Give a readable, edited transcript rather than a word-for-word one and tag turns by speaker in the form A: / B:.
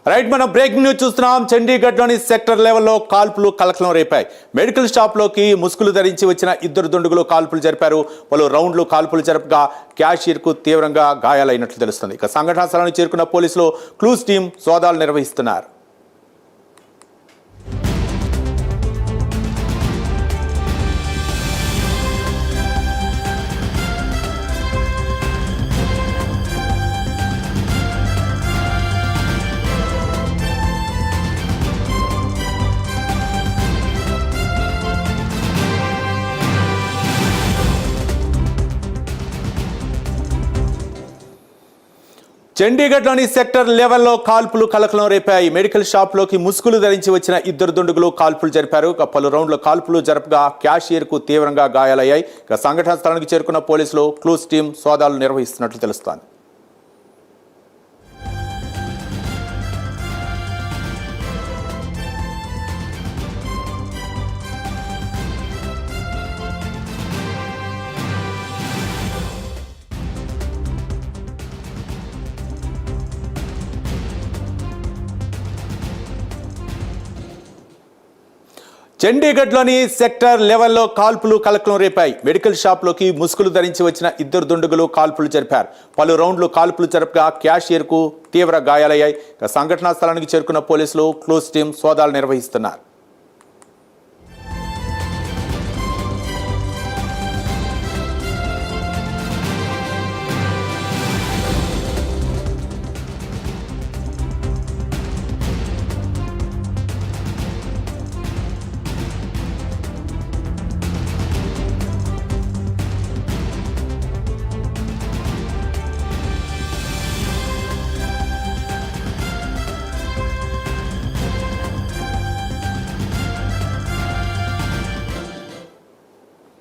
A: Right, మనం breaking news చూస్తున్నాం. చండీగఢ్లోని sector లెవెల్లో కాల్పులు కలకలం రేపాయి. మెడికల్ షాప్లోకి ముసుగులు ధరించి వచ్చిన ఇద్దరు దుండగులు కాల్పులు జరిపారు. పలు రౌండ్లు కాల్పులు జరపగా క్యాషియర్కు తీవ్రంగా గాయాలైనట్లు తెలుస్తుంది. ఇక సంఘటనా స్థలానికి చేరుకున్న పోలీసులు క్లూస్ టీం సోదాలు నిర్వహిస్తున్నారు. చండీగఢ్లోని సెక్టర్ లెవెల్లో కాల్పులు కలకలం రేపాయి. మెడికల్ షాప్లోకి ముసుగులు ధరించి వచ్చిన ఇద్దరు దుండగులు కాల్పులు జరిపారు. పలు రౌండ్ల కాల్పులు జరపగా క్యాషియర్కు తీవ్రంగా గాయాలయ్యాయి. సంఘటనా స్థలానికి చేరుకున్న పోలీసులు క్లూస్ టీం సోదాలు నిర్వహిస్తున్నట్లు తెలుస్తోంది. చండీగఢ్లోని సెక్టర్ లెవెల్లో కాల్పులు కలకలం రేపాయి. మెడికల్ షాప్లోకి ముసుగులు ధరించి వచ్చిన ఇద్దరు దుండగులు కాల్పులు జరిపారు. పలు రౌండ్లు కాల్పులు జరపగా క్యాషియర్కు తీవ్ర గాయాలయ్యాయి. సంఘటనా స్థలానికి చేరుకున్న పోలీసులు క్లూస్ టీం సోదాలు నిర్వహిస్తున్నారు.